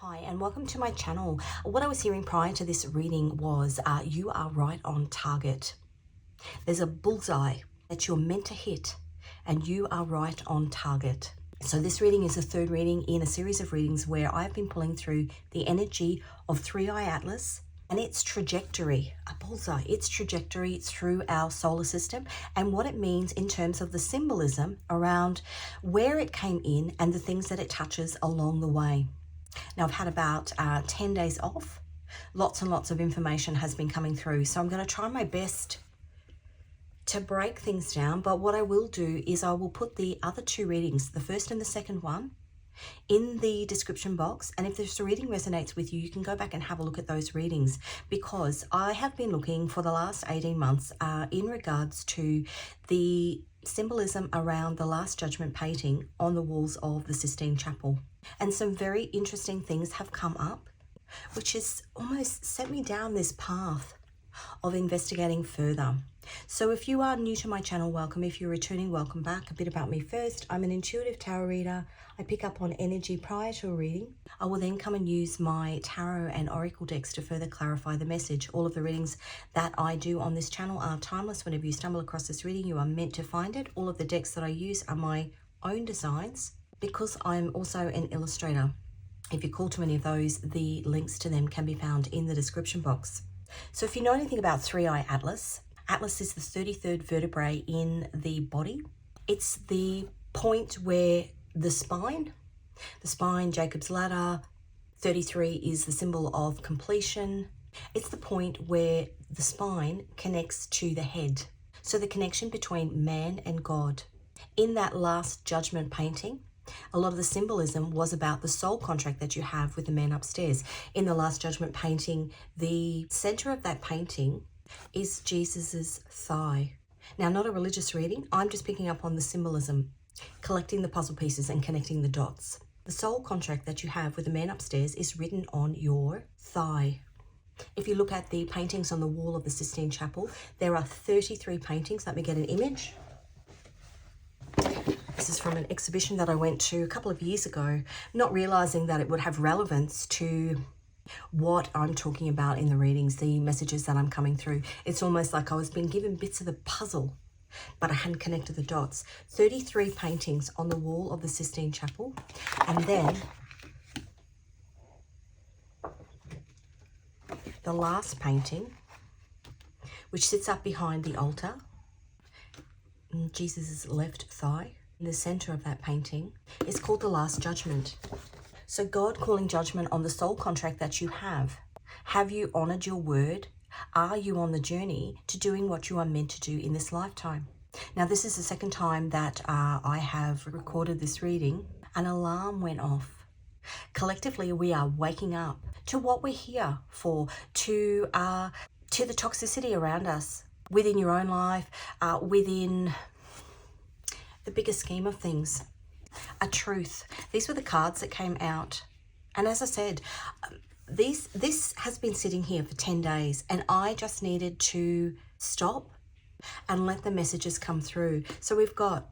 Hi and welcome to my channel. What I was hearing prior to this reading was you are right on target. There's a bullseye that you're meant to hit and you are right on target. So this reading is the third reading in a series of readings where I've been pulling through the energy of Three-Eye Atlas and its trajectory, a bullseye, its trajectory through our solar system and what it means in terms of the symbolism around where it came in and the things that it touches along the way. Now, I've had about 10 days off. Lots and lots of information has been coming through. So I'm going to try my best to break things down. But what I will do is I will put the other two readings, the first and the second one, in the description box. And if this reading resonates with you, you can go back and have a look at those readings, because I have been looking for the last 18 months in regards to the symbolism around the Last Judgment painting on the walls of the Sistine Chapel. And some very interesting things have come up, which has almost set me down this path of investigating further. So if you are new to my channel, welcome. If you're returning, welcome back. A bit about me first. I'm an intuitive tarot reader. I pick up on energy prior to a reading. I will then come and use my tarot and oracle decks to further clarify the message. All of the readings that I do on this channel are timeless. Whenever you stumble across this reading, you are meant to find it. All of the decks that I use are my own designs, because I'm also an illustrator. If you call to any of those, the links to them can be found in the description box. So if you know anything about Three-Eye Atlas, Atlas is the 33rd vertebrae in the body. It's the point where the spine, Jacob's ladder, 33 is the symbol of completion. It's the point where the spine connects to the head. So the connection between man and God. In that Last Judgment painting, a lot of the symbolism was about the soul contract that you have with the man upstairs. In the Last Judgment painting, the center of that painting is Jesus's thigh. Now, not a religious reading. I'm just picking up on the symbolism, collecting the puzzle pieces and connecting the dots. The soul contract that you have with the man upstairs is written on your thigh. If you look at the paintings on the wall of the Sistine Chapel, there are 33 paintings. Let me get an image. This is from an exhibition that I went to a couple of years ago, not realizing that it would have relevance to what I'm talking about in the readings, the messages that I'm coming through. It's almost like I was being given bits of the puzzle, but I hadn't connected the dots. 33 paintings on the wall of the Sistine Chapel. And then the last painting, which sits up behind the altar, Jesus's left thigh. In the center of that painting is called the Last Judgment. So God calling judgment on the soul contract that you have. Have you honored your word? Are you on the journey to doing what you are meant to do in this lifetime? Now, this is the second time that I have recorded this reading. An alarm went off. Collectively, we are waking up to what we're here for, to the toxicity around us, within your own life, within the bigger scheme of things. A truth. These were the cards that came out. And as I said, this has been sitting here for 10 days and I just needed to stop and let the messages come through. So we've got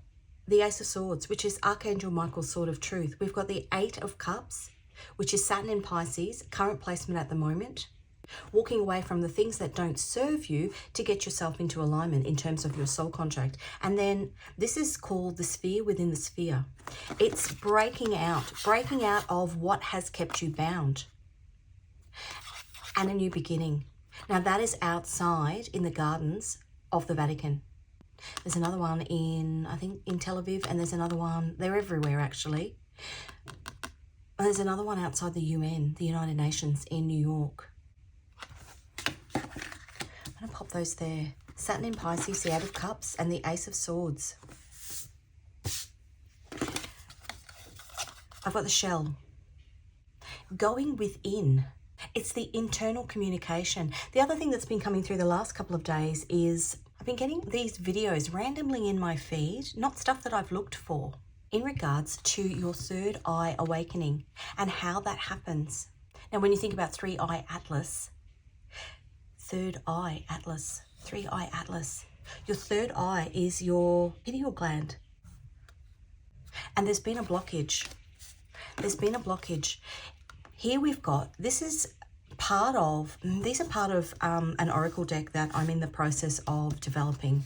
the Ace of Swords, which is Archangel Michael's sword of truth. We've got the 8 of Cups, which is Saturn in Pisces, current placement at the moment. Walking away from the things that don't serve you to get yourself into alignment in terms of your soul contract. And then this is called the sphere within the sphere. It's breaking out of what has kept you bound. And a new beginning. Now that is outside in the gardens of the Vatican. There's another one in, I think, in Tel Aviv, and there's another one, they're everywhere actually. There's another one outside the UN, the United Nations, in New York. I'm going to pop those there. Saturn in Pisces, the 8 of Cups, and the Ace of Swords. I've got the shell. Going within. It's the internal communication. The other thing that's been coming through the last couple of days is I've been getting these videos randomly in my feed, not stuff that I've looked for, in regards to your third eye awakening and how that happens. Now, when you think about Three-Eye Atlas, third eye atlas, Three-Eye Atlas. Your third eye is your pineal gland. And there's been a blockage. Here we've got, these are part of an oracle deck that I'm in the process of developing,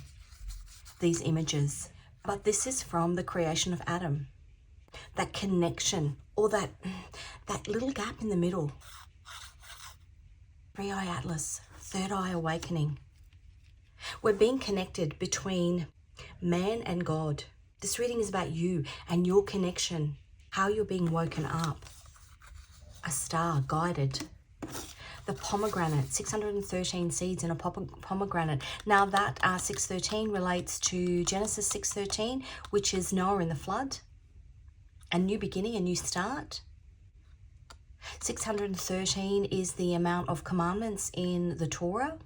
these images. But this is from the creation of Adam. That connection, or that little gap in the middle. Three-eye atlas, third eye awakening. We're being connected between man and God. This reading is about you and your connection, how you're being woken up. A star, guided. The pomegranate, 613 seeds in a pomegranate. Now that 613 relates to Genesis 6:13, which is Noah in the flood. A new beginning, a new start. 613 is the amount of commandments in the Torah.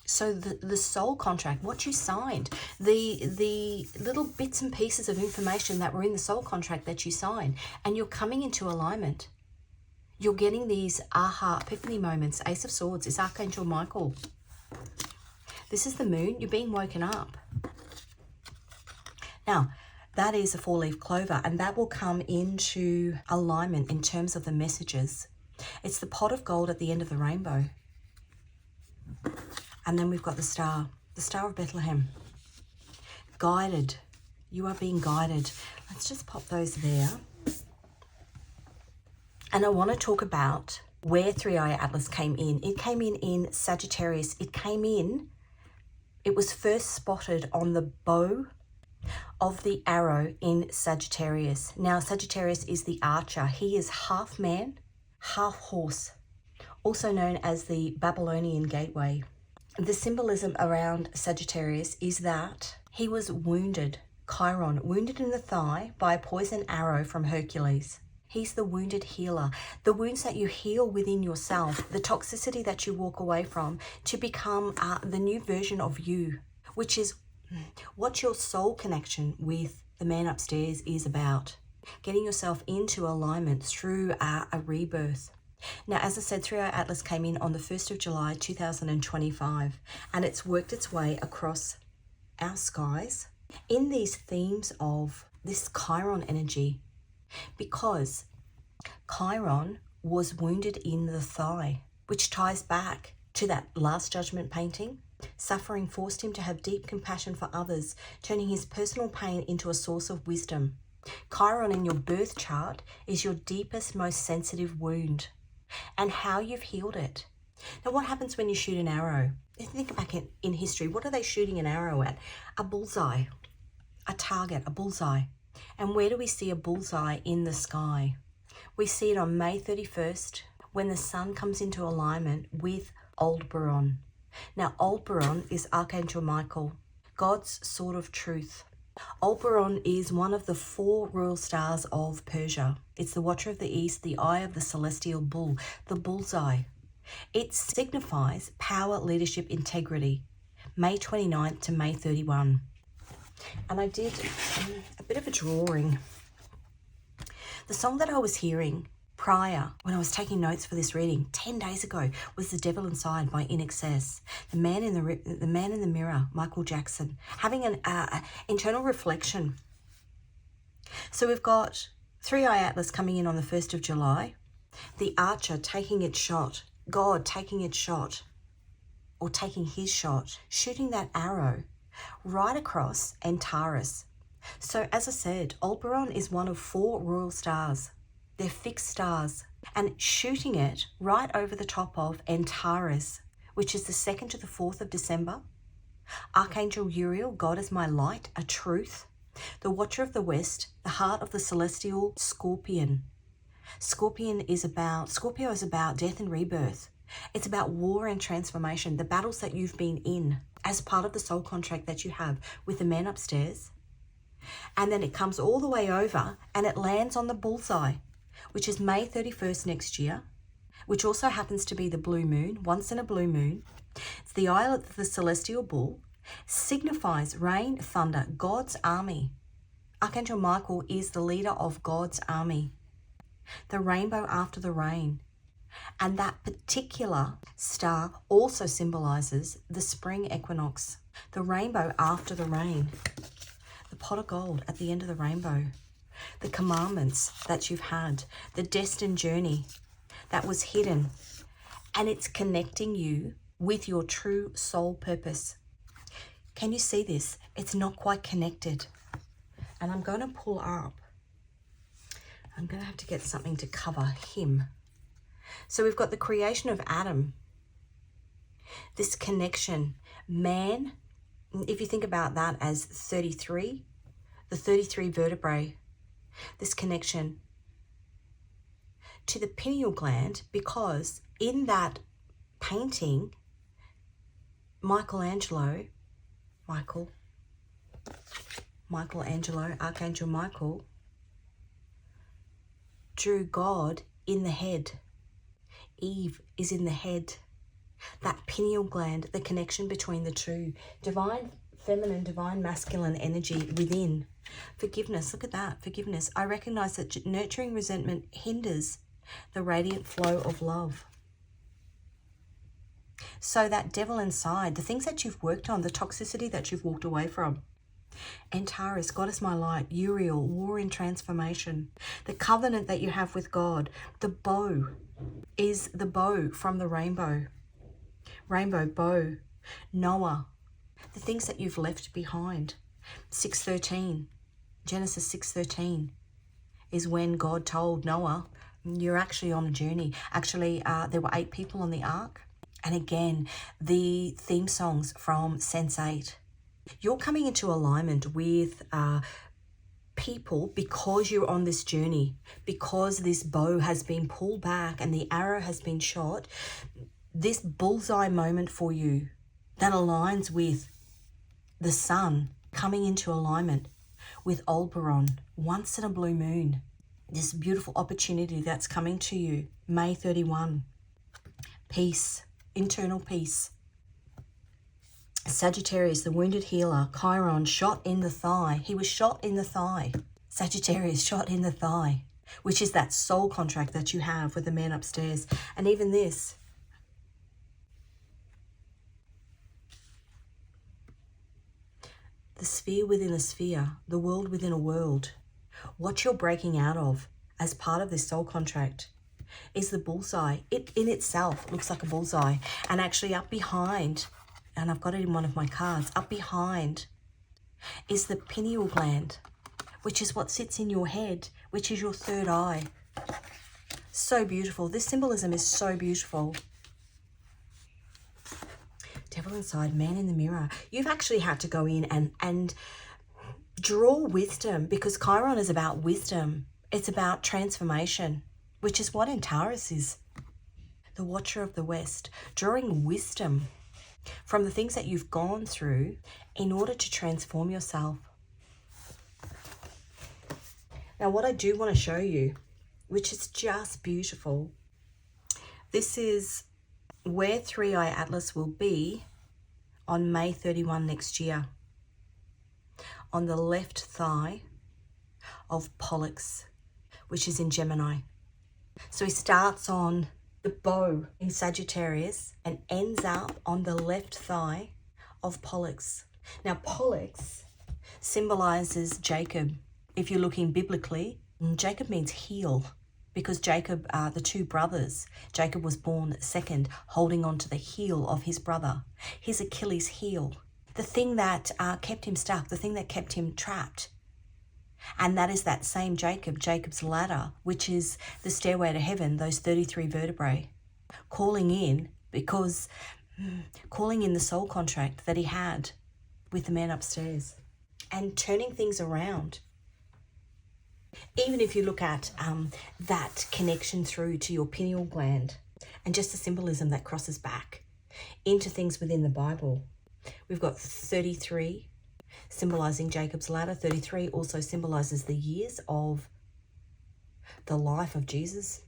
So the soul contract, what you signed, the little bits and pieces of information that were in the soul contract that you signed, and you're coming into alignment. You're getting these aha, epiphany moments. Ace of Swords is Archangel Michael. This is the moon. You're being woken up. Now, that is a four-leaf clover, and that will come into alignment in terms of the messages. It's the pot of gold at the end of the rainbow. And then we've got the Star of Bethlehem. Guided. You are being guided. Let's just pop those there. And I want to talk about where Three-Eye Atlas came in. It came in Sagittarius. It was first spotted on the bow of the arrow in Sagittarius. Now, Sagittarius is the archer. He is half man, half horse, also known as the Babylonian gateway. The symbolism around Sagittarius is that he was wounded, Chiron, wounded in the thigh by a poison arrow from Hercules. He's the wounded healer. The wounds that you heal within yourself, the toxicity that you walk away from to become the new version of you, which is what your soul connection with the man upstairs is about. Getting yourself into alignment through a rebirth. Now, as I said, Three-Eye Atlas came in on the 1st of July 2025, and it's worked its way across our skies in these themes of this Chiron energy, because Chiron was wounded in the thigh, which ties back to that Last Judgment painting. Suffering forced him to have deep compassion for others, turning his personal pain into a source of wisdom. Chiron in your birth chart is your deepest, most sensitive wound, and how you've healed it. Now, what happens when you shoot an arrow? Think back in history. What are they shooting an arrow at? A bullseye, a target, a bullseye. And where do we see a bullseye in the sky? We see it on May 31st when the sun comes into alignment with Aldebaran. Now, Aldebaran is Archangel Michael, God's sword of truth. Aldebaran is one of the 4 royal stars of Persia. It's the Watcher of the East, the eye of the celestial bull, the bullseye. It signifies power, leadership, integrity, May 29th to May 31. And I did a bit of a drawing. The song that I was hearing prior, when I was taking notes for this reading 10 days ago, was The Devil Inside by In Excess. The Man in the Mirror, Michael Jackson, having an internal reflection. So we've got Three-Eye Atlas coming in on the 1st of July, the archer taking its shot, God taking its shot, or taking his shot, shooting that arrow right across Antares. So as I said, Aldebaran is one of 4 royal stars. They're fixed stars, and shooting it right over the top of Antares, which is the 2nd to the 4th of December. Archangel Uriel, God is my light, a truth. The Watcher of the West, the heart of the celestial Scorpion. Scorpio is about death and rebirth. It's about war and transformation, the battles that you've been in as part of the soul contract that you have with the man upstairs. And then it comes all the way over and it lands on the bullseye, which is May 31st next year, which also happens to be the blue moon, once in a blue moon. It's the eye of the celestial bull, signifies rain, thunder, God's army. Archangel Michael is the leader of God's army. The rainbow after the rain. And that particular star also symbolizes the spring equinox, the rainbow after the rain, the pot of gold at the end of the rainbow, the commandments that you've had, the destined journey, that was hidden, and it's connecting you with your true soul purpose. Can you see this? It's not quite connected. And I'm going to pull up. I'm going to have to get something to cover him. So we've got the creation of Adam. This connection. Man, if you think about that as 33, the 33 vertebrae, this connection to the pineal gland, because in that painting, Michelangelo, Archangel Michael, drew God in the head. Eve is in the head. That pineal gland, the connection between the two. Divine feminine, divine masculine energy within. Forgiveness, look at that, forgiveness. I recognize that nurturing resentment hinders the radiant flow of love. So that devil inside, the things that you've worked on, the toxicity that you've walked away from. Antares, God is my light. Uriel, war in transformation. The covenant that you have with God. The bow is the bow from the rainbow. Rainbow bow. Noah, the things that you've left behind. 6:13, Genesis 6:13 is when God told Noah, you're actually on a journey. Actually, there were 8 people on the ark. And again, the theme songs from Sense8. You're coming into alignment with people because you're on this journey, because this bow has been pulled back and the arrow has been shot. This bullseye moment for you that aligns with the sun coming into alignment with Aldebaran, once in a blue moon. This beautiful opportunity that's coming to you, May 31. Peace, internal peace. Sagittarius, the wounded healer. Chiron, shot in the thigh. He was shot in the thigh. Sagittarius, shot in the thigh, which is that soul contract that you have with the man upstairs. And even this. The sphere within a sphere, the world within a world. What you're breaking out of as part of this soul contract is the bullseye. It in itself looks like a bullseye. And actually up behind, and I've got it in one of my cards, up behind is the pineal gland, which is what sits in your head, which is your third eye. So beautiful. This symbolism is so beautiful. Devil inside, man in the mirror. You've actually had to go in and draw wisdom, because Chiron is about wisdom. It's about transformation, which is what Antares is. The Watcher of the West, drawing wisdom from the things that you've gone through in order to transform yourself. Now, what I do want to show you, which is just beautiful, this is where 3-Eye Atlas will be on May 31 next year. On the left thigh of Pollux, which is in Gemini. So he starts on the bow in Sagittarius and ends up on the left thigh of Pollux. Now, Pollux symbolizes Jacob. If you're looking biblically, Jacob means heel, because Jacob, the 2 brothers, Jacob was born second, holding on to the heel of his brother, his Achilles heel, the thing that kept him stuck, the thing that kept him trapped. And that is that same Jacob, Jacob's ladder, which is the stairway to heaven, those 33 vertebrae, calling in the soul contract that he had with the man upstairs and turning things around. Even if you look at that connection through to your pineal gland and just the symbolism that crosses back into things within the Bible. We've got 33 symbolizing Jacob's ladder. 33 also symbolizes the years of the life of Jesus,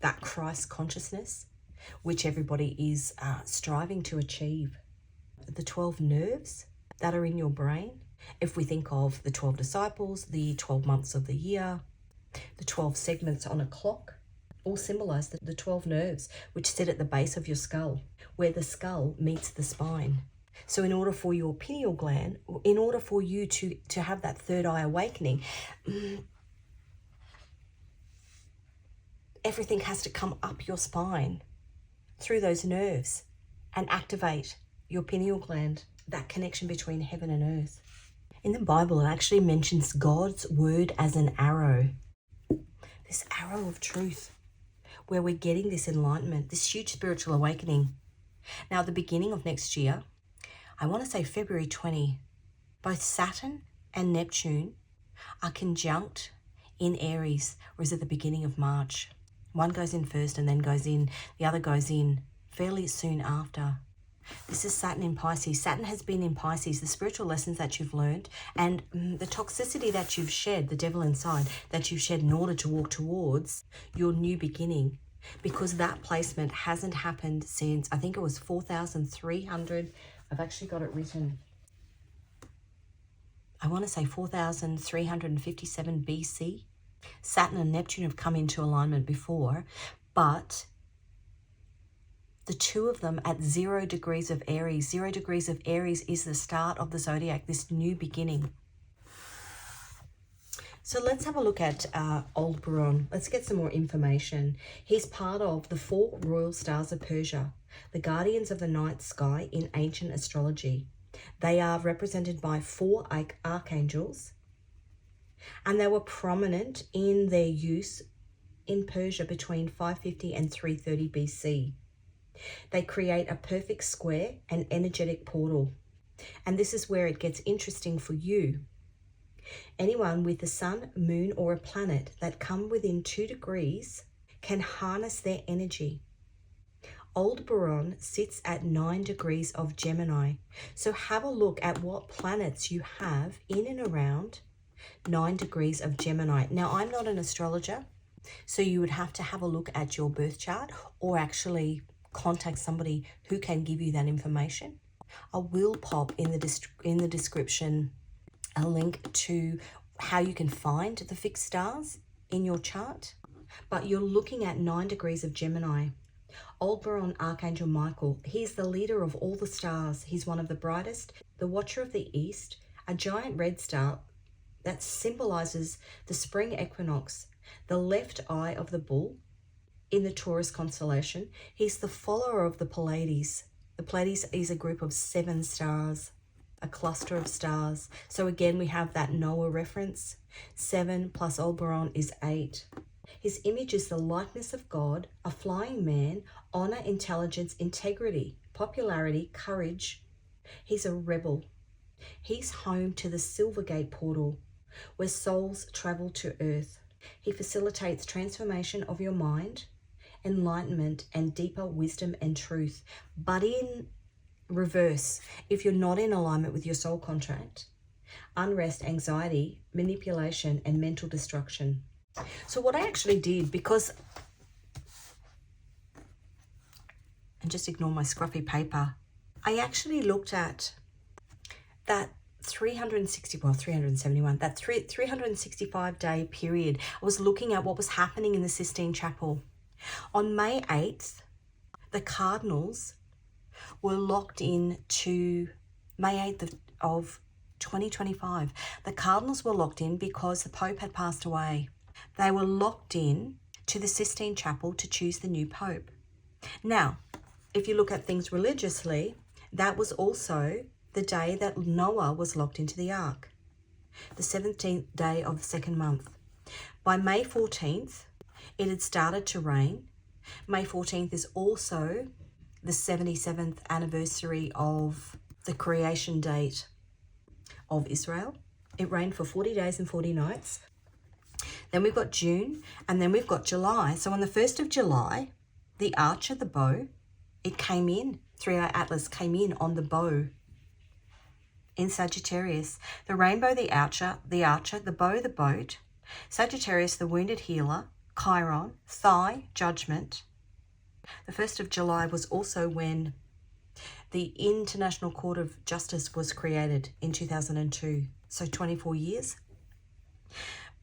that Christ consciousness, which everybody is striving to achieve. The 12 nerves that are in your brain. If we think of the 12 disciples, the 12 months of the year, the 12 segments on a clock, all symbolize the 12 nerves, which sit at the base of your skull, where the skull meets the spine. So in order for your pineal gland, in order for you to have that third eye awakening, everything has to come up your spine through those nerves and activate your pineal gland, that connection between heaven and earth. In the Bible, it actually mentions God's word as an arrow, this arrow of truth, where we're getting this enlightenment, this huge spiritual awakening. Now, at the beginning of next year, I want to say February 20, both Saturn and Neptune are conjunct in Aries, or is it the beginning of March? One goes in first and then goes in, the other goes in fairly soon after. This is Saturn in Pisces. Saturn has been in Pisces. The spiritual lessons that you've learned and the toxicity that you've shed, the devil inside, that you've shed in order to walk towards your new beginning. Because that placement hasn't happened since, I think it was 4,300. I've actually got it written. I want to say 4,357 BC. Saturn and Neptune have come into alignment before, but the two of them at 0 degrees of Aries. 0 degrees of Aries is the start of the zodiac, this new beginning. So let's have a look at Aldebaran. Let's get some more information. He's part of the 4 royal stars of Persia, the guardians of the night sky in ancient astrology. They are represented by 4 archangels, and they were prominent in their use in Persia between 550 and 330 BC. They create a perfect square and energetic portal. And this is where it gets interesting for you. Anyone with the sun, moon, or a planet that come within 2 degrees can harness their energy. Aldebaran sits at 9 degrees of Gemini. So have a look at what planets you have in and around 9 degrees of Gemini. Now, I'm not an astrologer, so you would have to have a look at your birth chart or actually contact somebody who can give you that information. I will pop in the description a link to how you can find the fixed stars in your chart. But you're looking at 9 degrees of Gemini. Aldebaran Archangel Michael, he's the leader of all the stars. He's one of the brightest, the watcher of the east, a giant red star that symbolizes the spring equinox, the left eye of the bull in the Taurus constellation. He's the follower of the Pleiades. The Pleiades is a group of 7 stars, a cluster of stars. So again, we have that Noah reference. 7 plus Aldebaran is 8. His image is the likeness of God, a flying man, honor, intelligence, integrity, popularity, courage. He's a rebel. He's home to the Silvergate portal, where souls travel to earth. He facilitates transformation of your mind, enlightenment, and deeper wisdom and truth. But in reverse, if you're not in alignment with your soul contract, unrest, anxiety, manipulation, and mental destruction. So what I actually did, because, and just ignore my scruffy paper, I actually looked at that 365-day period. I was looking at what was happening in the Sistine Chapel. On May 8th, the cardinals were locked in to May 8th of 2025. The cardinals were locked in because the Pope had passed away. They were locked in to the Sistine Chapel to choose the new Pope. Now, if you look at things religiously, that was also the day that Noah was locked into the ark, the 17th day of the 2nd month. By May 14th, it had started to rain. May 14th is also the 77th anniversary of the creation date of Israel. It rained for 40 days and 40 nights. Then we've got June, and then we've got July. So on the 1st of July, the archer, the bow, it came in, 3-eye Atlas came in on the bow in Sagittarius. The rainbow, the archer, the bow, the boat, Sagittarius, the wounded healer, Chiron, thigh, judgment. The 1st of July was also when the International Court of Justice was created in 2002. So 24 years.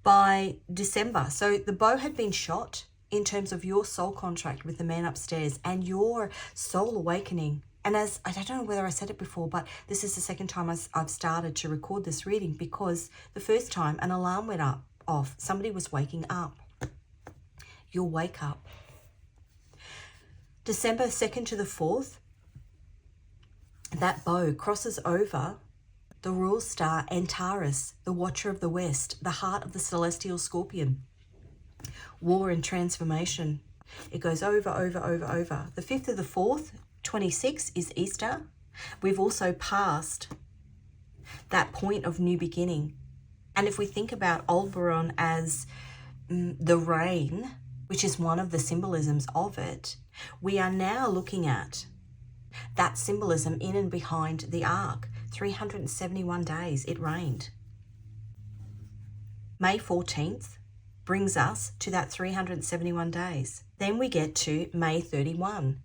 By December, so the bow had been shot in terms of your soul contract with the man upstairs and your soul awakening. And as, I don't know whether I said it before, but this is the second time I've started to record this reading, because the first time an alarm went off. Somebody was waking up. you'll wake up. December 2nd to the 4th, that bow crosses over the royal star Antares, the watcher of the west, the heart of the celestial scorpion. War and transformation. It goes over, over, over, over. The 5th of the 4th, 26, is Easter. We've also passed that point of new beginning. And if we think about Aldebaran as the rain, which is one of the symbolisms of it, we are now looking at that symbolism in and behind the ark. 371 days it rained. May 14th brings us to that 371 days. Then we get to May 31,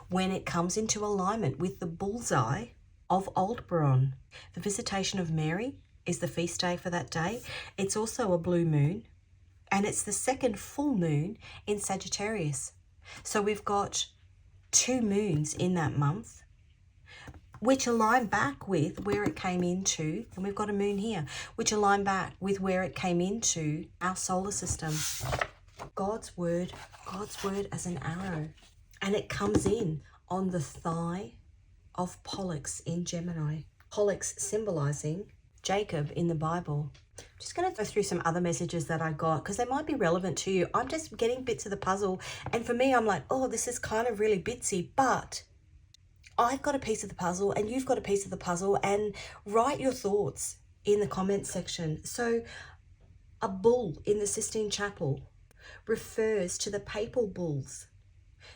when it comes into alignment with the bullseye of Aldebaran. The visitation of Mary is the feast day for that day. It's also a blue moon, and it's the second full moon in Sagittarius. So we've got 2 moons in that month, which align back with where it came into, and we've got a moon here, which align back with where it came into our solar system. God's word as an arrow. And it comes in on the thigh of Pollux in Gemini. Pollux symbolizing Jacob in the Bible. I'm just going to go through some other messages that I got because they might be relevant to you. I'm just getting bits of the puzzle. And for me, I'm like, oh, this is kind of really bitsy, but I've got a piece of the puzzle and you've got a piece of the puzzle, and write your thoughts in the comment section. So a bull in the Sistine Chapel refers to the papal bulls,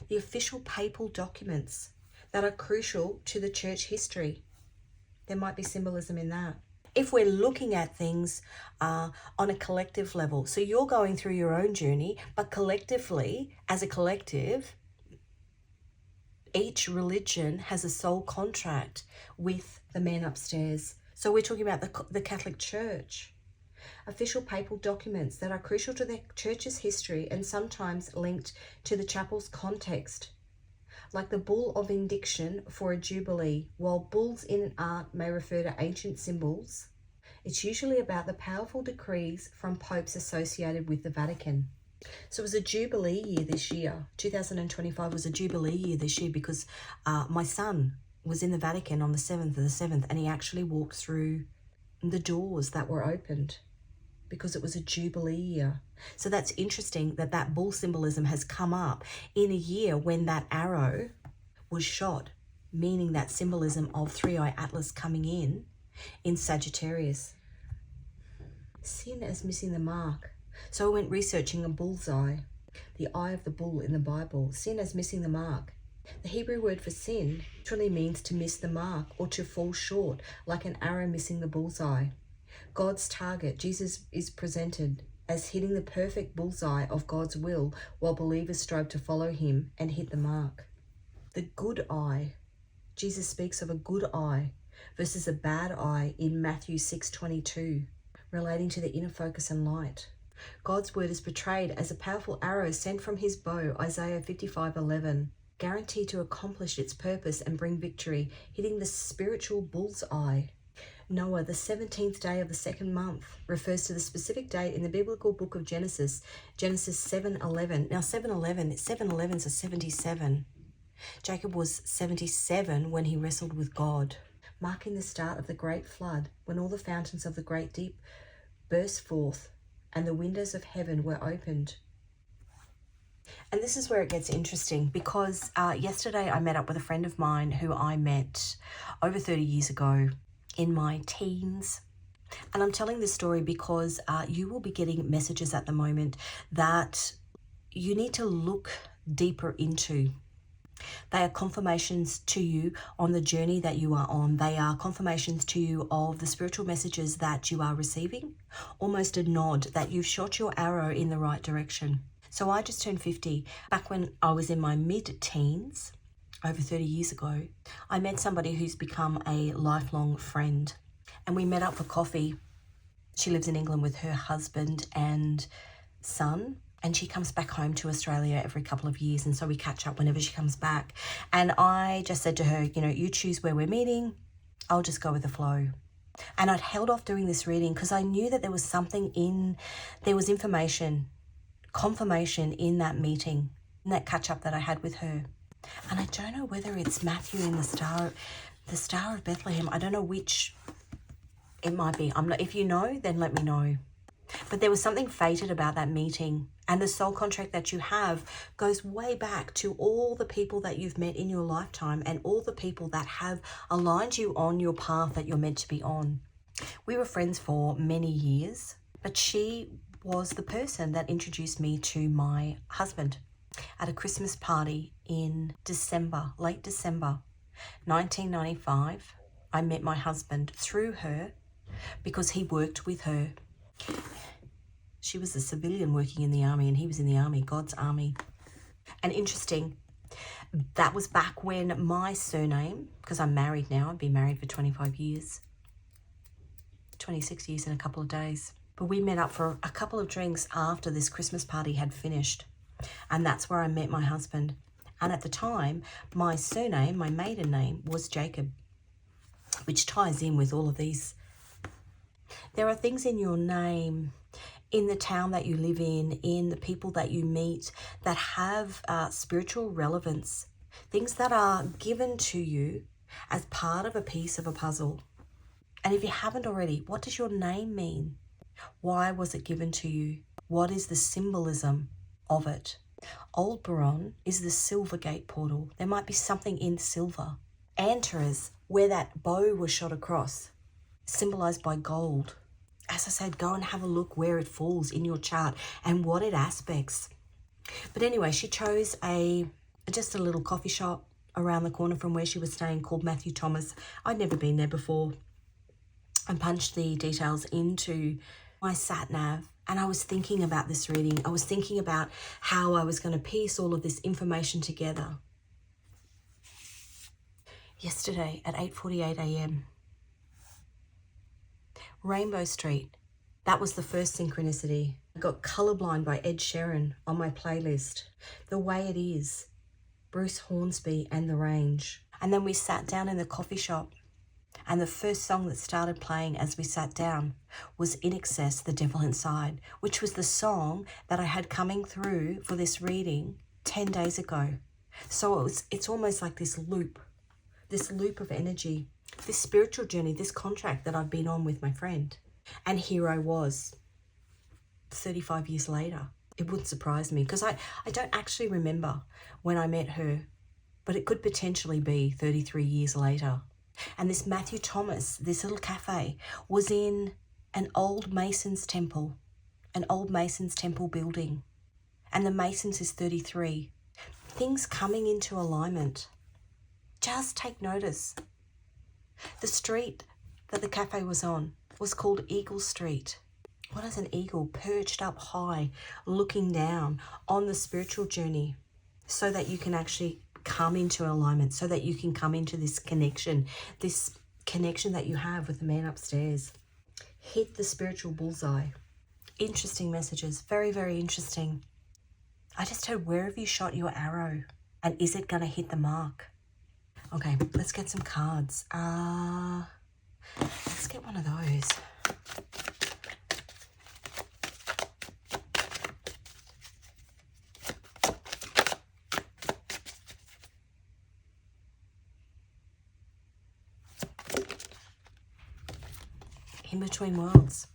the official papal documents that are crucial to the church history. There might be symbolism in that. If we're looking at things on a collective level, so you're going through your own journey, but collectively, as a collective, each religion has a soul contract with the man upstairs. So we're talking about the Catholic Church. Official papal documents that are crucial to the church's history and sometimes linked to the chapel's context, like the bull of indiction for a jubilee. While bulls in art may refer to ancient symbols, it's usually about the powerful decrees from popes associated with the Vatican. So it was a jubilee year this year. 2025 was a jubilee year this year because my son was in the Vatican on the 7th of the 7th, and he actually walked through the doors that were opened because it was a jubilee year. So that's interesting that that bull symbolism has come up in a year when that arrow was shot, meaning that symbolism of three-eye Atlas coming in Sagittarius. Sin as missing the mark. So I went researching a bullseye, the eye of the bull in the Bible. Sin as missing the mark. The Hebrew word for sin literally means to miss the mark or to fall short, like an arrow missing the bullseye. God's target, Jesus is presented as hitting the perfect bullseye of God's will while believers strive to follow him and hit the mark. The good eye. Jesus speaks of a good eye versus a bad eye in Matthew 6:22, relating to the inner focus and light. God's word is portrayed as a powerful arrow sent from his bow, Isaiah 55:11, guaranteed to accomplish its purpose and bring victory, hitting the spiritual bull's eye. Noah, the 17th day of the second month, refers to the specific date in the biblical book of Genesis, Genesis 7:11. Now 7:11's a 77. Jacob was 77 when he wrestled with God, marking the start of the great flood, when all the fountains of the great deep burst forth and the windows of heaven were opened. And this is where it gets interesting because yesterday I met up with a friend of mine who I met over 30 years ago in my teens. And I'm telling this story because you will be getting messages at the moment that you need to look deeper into. They are confirmations to you on the journey that you are on. They are confirmations to you of the spiritual messages that you are receiving, almost a nod that you've shot your arrow in the right direction. So I just turned 50. Back when I was in my mid-teens, over 30 years ago, I met somebody who's become a lifelong friend. And we met up for coffee. She lives in England with her husband and son. And she comes back home to Australia every couple of years. And so we catch up whenever she comes back. And I just said to her, you choose where we're meeting. I'll just go with the flow. And I'd held off doing this reading because I knew that there was something there was information confirmation in that meeting, in that catch-up that I had with her. And I don't know whether it's Matthew in the Star of Bethlehem. I don't know which it might be. I'm not, if you know, then let me know. But there was something fated about that meeting. And the soul contract that you have goes way back to all the people that you've met in your lifetime and all the people that have aligned you on your path that you're meant to be on. We were friends for many years, but she was the person that introduced me to my husband at a Christmas party in December, late December 1995. I met my husband through her because he worked with her. She was a civilian working in the army and he was in the army, God's army. And interesting, that was back when my surname, because I'm married now, I've been married for 25 years, 26 years in a couple of days. But we met up for a couple of drinks after this Christmas party had finished. And that's where I met my husband. And at the time, my surname, my maiden name, was Jacob, which ties in with all of these. There are things in your name, in the town that you live in the people that you meet, that have spiritual relevance, things that are given to you as part of a piece of a puzzle. And if you haven't already, what does your name mean? Why was it given to you? What is the symbolism of it? Aldebaran is the silver gate portal. There might be something in silver. Antares, where that bow was shot across, symbolized by gold. As I said, go and have a look where it falls in your chart and what it aspects. But anyway, she chose just a little coffee shop around the corner from where she was staying called Matthew Thomas. I'd never been there before. I punched the details into my sat nav and I was thinking about this reading. I was thinking about how I was going to piece all of this information together. Yesterday at 8:48 a.m. Rainbow Street. That was the first synchronicity. I got Colorblind by Ed Sheeran on my playlist. The Way It Is, Bruce Hornsby and The Range. And then we sat down in the coffee shop and the first song that started playing as we sat down was In Excess, The Devil Inside, which was the song that I had coming through for this reading 10 days ago. So it's almost like this loop of energy, this spiritual journey, this contract that I've been on with my friend. And here I was 35 years later. It wouldn't surprise me because I don't actually remember when I met her, but it could potentially be 33 years later. And this Matthew Thomas, this little cafe, was in an old Mason's temple building. And the Masons is 33. Things coming into alignment. Just take notice. The street that the cafe was on was called Eagle Street. What is an eagle? Perched up high, looking down on the spiritual journey so that you can actually come into alignment, so that you can come into this connection that you have with the man upstairs. Hit the spiritual bullseye. Interesting messages. Very, very interesting. I just heard, where have you shot your arrow? And is it going to hit the mark? Okay, let's get some cards. Let's get one of those. In between worlds.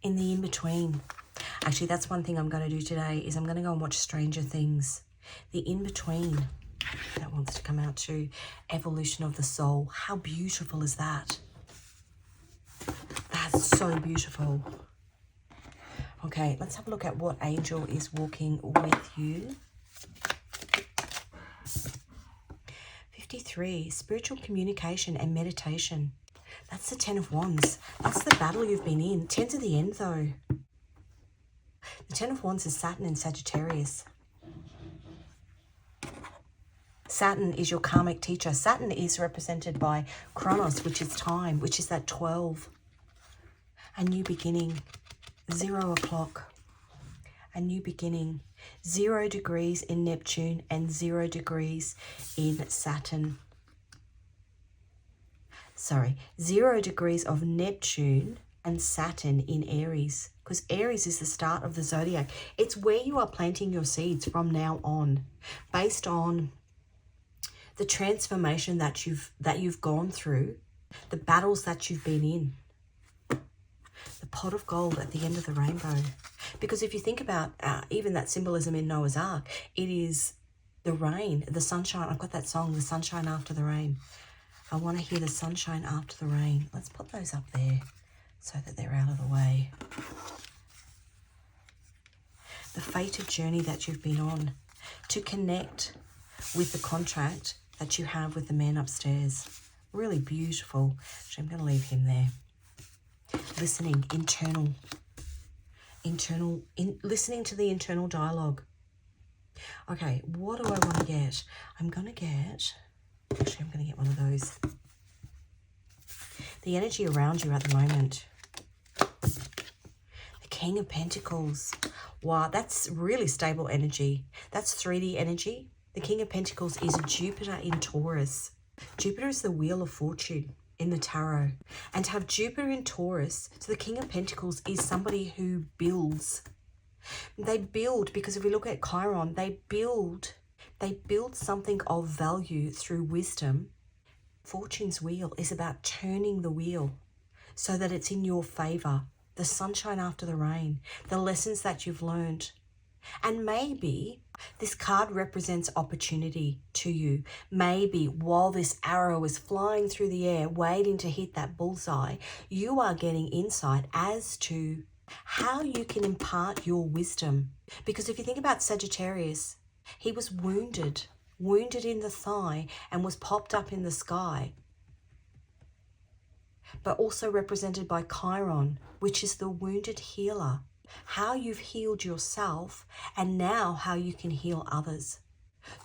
In the in-between. Actually, that's one thing I'm going to do today is I'm going to go and watch Stranger Things. The in-between. That wants to come out too. Evolution of the soul. How beautiful is that? That's so beautiful. Okay, let's have a look at what angel is walking with you. 53, spiritual communication and meditation. That's the 10 of Wands. That's the battle you've been in. 10's at the end though. The 10 of Wands is Saturn in Sagittarius. Saturn is your karmic teacher. Saturn is represented by Chronos, which is time, which is that 12. A new beginning. 0 o'clock. A new beginning. 0 degrees in Neptune and 0 degrees in Saturn. 0 degrees of Neptune and Saturn in Aries, because Aries is the start of the zodiac. It's where you are planting your seeds from now on, based on the transformation that you've gone through, the battles that you've been in. The pot of gold at the end of the rainbow. Because if you think about even that symbolism in Noah's Ark, it is the rain, the sunshine. I've got that song, The Sunshine After the Rain. I want to hear the sunshine after the rain. Let's put those up there so that they're out of the way. The fated journey that you've been on to connect with the contract that you have with the man upstairs. Really beautiful. Actually, I'm going to leave him there. Listening, listening to the internal dialogue. Okay, what do I want to get? I'm going to get one of those. The energy around you at the moment. The King of Pentacles. Wow, that's really stable energy. That's 3D energy. The King of Pentacles is Jupiter in Taurus. Jupiter is the wheel of fortune in the tarot. And to have Jupiter in Taurus, so the King of Pentacles is somebody who builds. They build, because if we look at Chiron, they build something of value through wisdom. Fortune's wheel is about turning the wheel so that it's in your favor. The sunshine after the rain, the lessons that you've learned. And maybe this card represents opportunity to you. Maybe while this arrow is flying through the air, waiting to hit that bullseye, you are getting insight as to how you can impart your wisdom. Because if you think about Sagittarius, he was wounded in the thigh and was popped up in the sky. But also represented by Chiron, which is the wounded healer. How you've healed yourself and now how you can heal others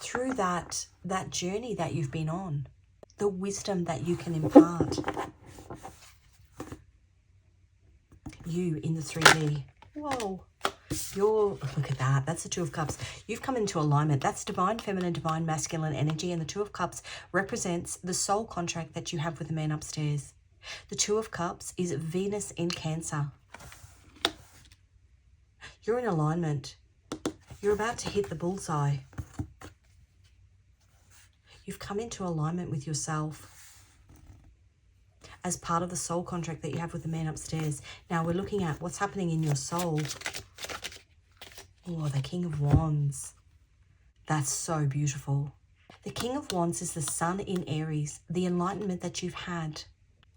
through that journey that you've been on, the wisdom that you can impart. You in the 3D. Whoa. Look at that. That's the Two of Cups. You've come into alignment. That's divine feminine, divine masculine energy. And the Two of Cups represents the soul contract that you have with the man upstairs. The Two of Cups is Venus in Cancer. You're in alignment. You're about to hit the bullseye. You've come into alignment with yourself as part of the soul contract that you have with the man upstairs. Now we're looking at what's happening in your soul. Oh, the King of Wands. That's so beautiful. The King of Wands is the sun in Aries, the enlightenment that you've had.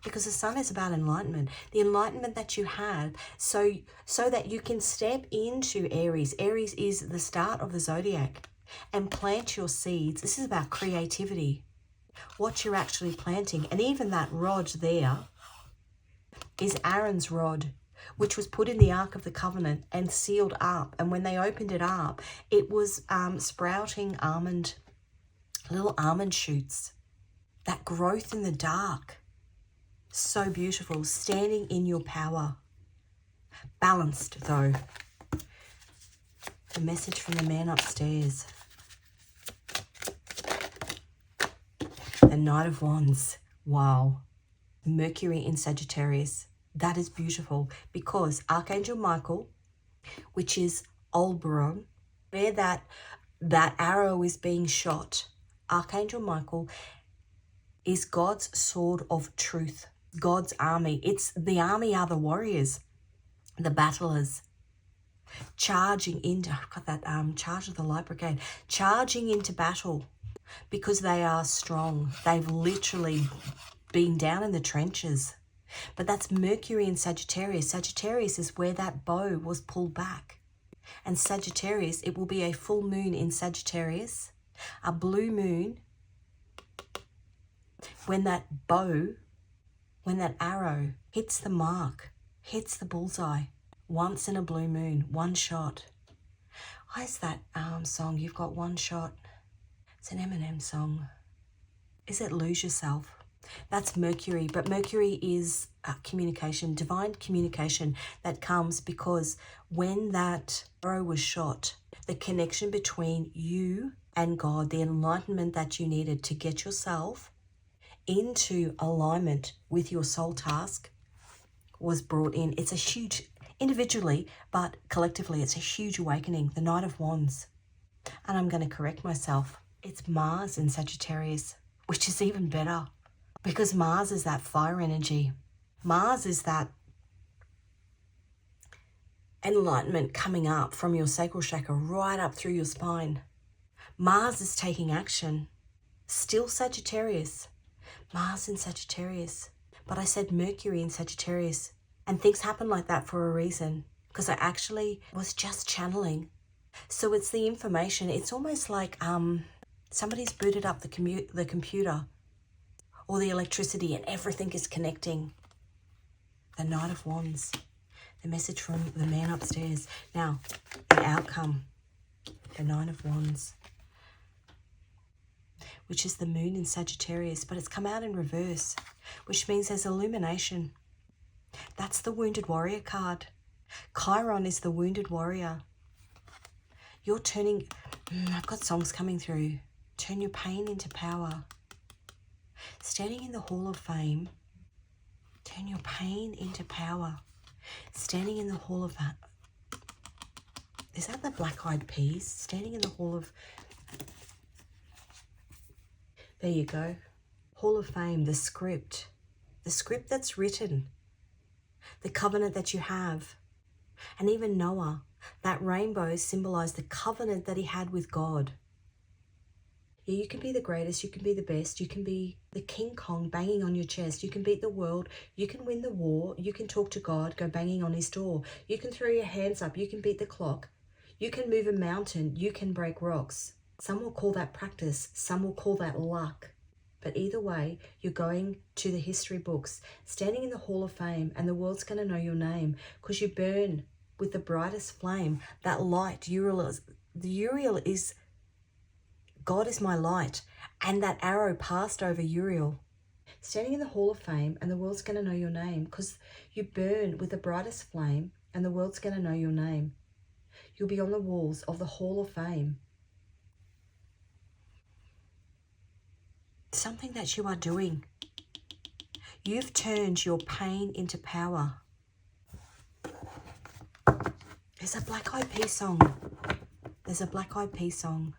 Because the sun is about enlightenment. The enlightenment that you have so that you can step into Aries. Aries is the start of the zodiac. And plant your seeds. This is about creativity. What you're actually planting. And even that rod there is Aaron's rod, which was put in the Ark of the Covenant and sealed up. And when they opened it up, it was sprouting little almond shoots. That growth in the dark. So beautiful. Standing in your power. Balanced, though. The message from the man upstairs. The Knight of Wands. Wow. Mercury in Sagittarius. That is beautiful because Archangel Michael, which is Aldebaran, where that arrow is being shot, Archangel Michael is God's sword of truth. God's army. It's the army are the warriors, the battlers, charging into, I've got that charge of the light brigade, charging into battle because they are strong. They've literally been down in the trenches. But that's Mercury in Sagittarius. Sagittarius is where that bow was pulled back. And Sagittarius, it will be a full moon in Sagittarius, a blue moon, when that arrow hits the mark, hits the bullseye, once in a blue moon, one shot. Why is that song, You've Got One Shot? It's an Eminem song. Is it Lose Yourself? That's Mercury, but Mercury is communication, divine communication that comes because when that arrow was shot, the connection between you and God, the enlightenment that you needed to get yourself into alignment with your soul task was brought in. It's a huge individually, but collectively it's a huge awakening, the Knight of Wands. And I'm going to correct myself. It's Mars in Sagittarius, which is even better because Mars is that fire energy. Mars is that enlightenment coming up from your sacral chakra right up through your spine. Mars is taking action. Still Sagittarius. Mars in Sagittarius. But I said Mercury in Sagittarius. And things happen like that for a reason, because I actually was just channeling. So it's the information. It's almost like somebody's booted up the computer or the electricity and everything is connecting. The Knight of Wands. The message from the man upstairs. Now, the outcome. The Nine of Wands. Which is the moon in Sagittarius, but it's come out in reverse, which means there's illumination. That's the Wounded Warrior card. Chiron is the Wounded Warrior. You're turning, I've got songs coming through. Turn your pain into power. Standing in the Hall of Fame. Turn your pain into power. Standing in the Hall of, is that the Black Eyed Peas? Standing in the Hall of, there you go. Hall of Fame, the script that's written, the covenant that you have. And even Noah, that rainbow symbolized the covenant that he had with God. Yeah, you can be the greatest, you can be the best, you can be the King Kong banging on your chest, you can beat the world, you can win the war, you can talk to God, go banging on his door, you can throw your hands up, you can beat the clock, you can move a mountain, you can break rocks. Some will call that practice, some will call that luck. But either way, you're going to the history books, standing in the Hall of Fame, and the world's going to know your name because you burn with the brightest flame. That light, Uriel is, God is my light. And that arrow passed over Uriel. Standing in the Hall of Fame, and the world's going to know your name because you burn with the brightest flame, and the world's going to know your name. You'll be on the walls of the Hall of Fame. Something that you are doing. You've turned your pain into power. There's a Black Eyed Peas song. There's a Black Eyed Peas song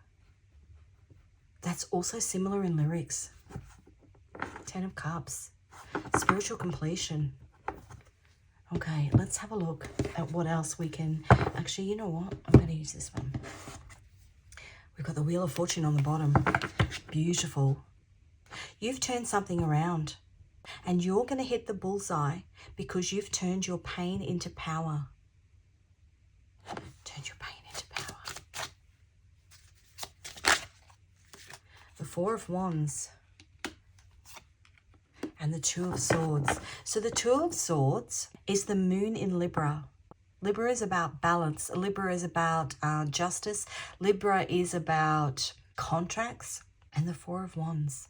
that's also similar in lyrics. 10 of Cups. Spiritual completion. Okay, let's have a look at what else we can... Actually, you know what? I'm going to use this one. We've got the Wheel of Fortune on the bottom. Beautiful. You've turned something around. And you're going to hit the bullseye because you've turned your pain into power. Turned your pain into power. The Four of Wands. And the Two of Swords. So the Two of Swords is the moon in Libra. Libra is about balance. Libra is about justice. Libra is about contracts. And the Four of Wands.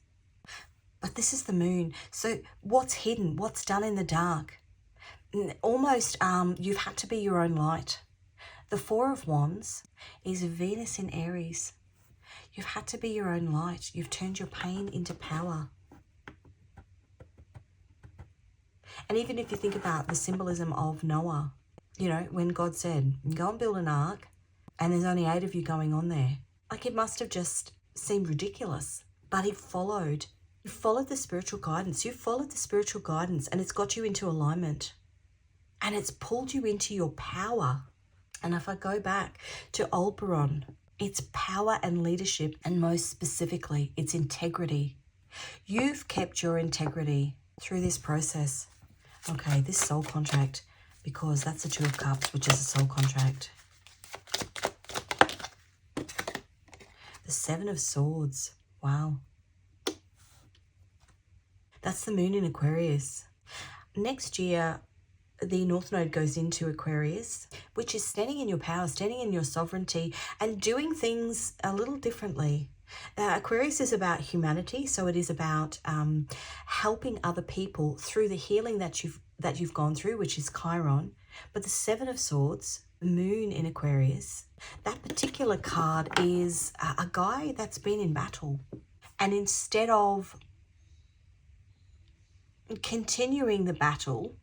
But this is the moon. So what's hidden? What's done in the dark? Almost you've had to be your own light. The Four of Wands is Venus in Aries. You've had to be your own light. You've turned your pain into power. And even if you think about the symbolism of Noah, you know, when God said, go and build an ark, and there's only 8 of you going on there. Like, it must have just seemed ridiculous. But he followed. You followed the spiritual guidance. You followed the spiritual guidance, and it's got you into alignment. And it's pulled you into your power. And if I go back to Aldebaran, it's power and leadership, and most specifically, it's integrity. You've kept your integrity through this process. Okay, this soul contract, because that's the Two of Cups, which is a soul contract. The Seven of Swords. Wow. That's the moon in Aquarius. Next year, the North Node goes into Aquarius, which is standing in your power, standing in your sovereignty, and doing things a little differently. Aquarius is about humanity, so it is about helping other people through the healing that you've gone through, which is Chiron. But the Seven of Swords, the moon in Aquarius, that particular card is a guy that's been in battle. And instead of continuing the battle,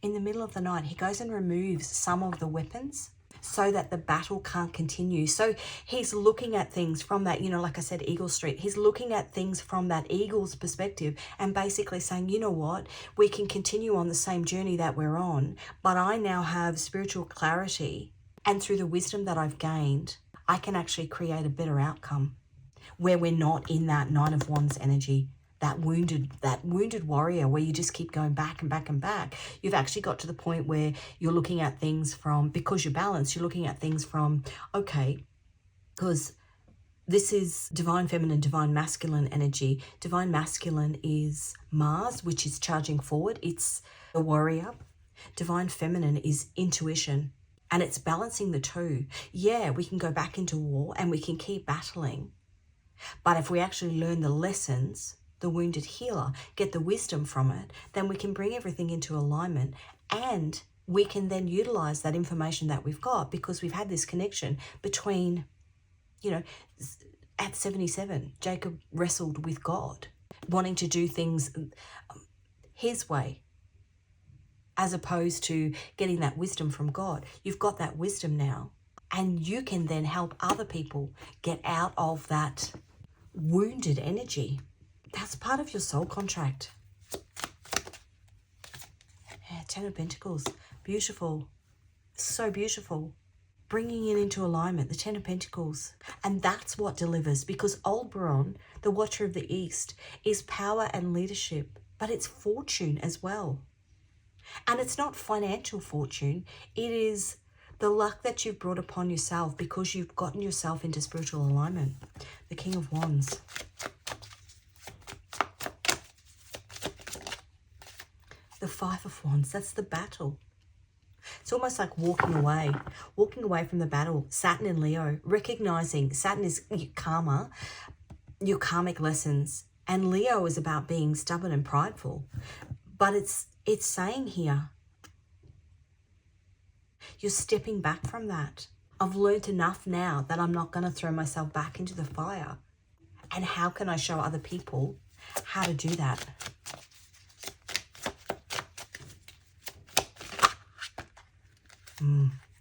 In the middle of the night, he goes and removes some of the weapons so that the battle can't continue. So he's looking at things from that, like I said, Eagle Street. He's looking at things from that eagle's perspective and basically saying, you know what, we can continue on the same journey that we're on, but I now have spiritual clarity. And through the wisdom that I've gained, I can actually create a better outcome where we're not in that Nine of Wands energy, that wounded warrior where you just keep going back and back and back. You've actually got to the point where you're looking at things from, because you're balanced, you're looking at things from, okay, because this is divine feminine, divine masculine energy. Divine masculine is Mars, which is charging forward. It's the warrior. Divine feminine is intuition. And it's balancing the two. Yeah, we can go back into war and we can keep battling. But if we actually learn the lessons, the wounded healer, get the wisdom from it, then we can bring everything into alignment, and we can then utilize that information that we've got because we've had this connection between, at 77, Jacob wrestled with God, wanting to do things his way, as opposed to getting that wisdom from God. You've got that wisdom now, and you can then help other people get out of that wounded energy. That's part of your soul contract. Yeah, Ten of Pentacles. Beautiful. So beautiful. Bringing it into alignment, the Ten of Pentacles. And that's what delivers, because Aldebaran, the Watcher of the East, is power and leadership, but it's fortune as well. And it's not financial fortune. It is the luck that you've brought upon yourself because you've gotten yourself into spiritual alignment. The King of Wands. The Five of Wands. That's the battle. It's almost like walking away from the battle. Saturn and Leo, recognizing Saturn is your karma, your karmic lessons, and Leo is about being stubborn and prideful. But it's saying here, you're stepping back from that. I've learned enough now that I'm not going to throw myself back into the fire. And how can I show other people how to do that?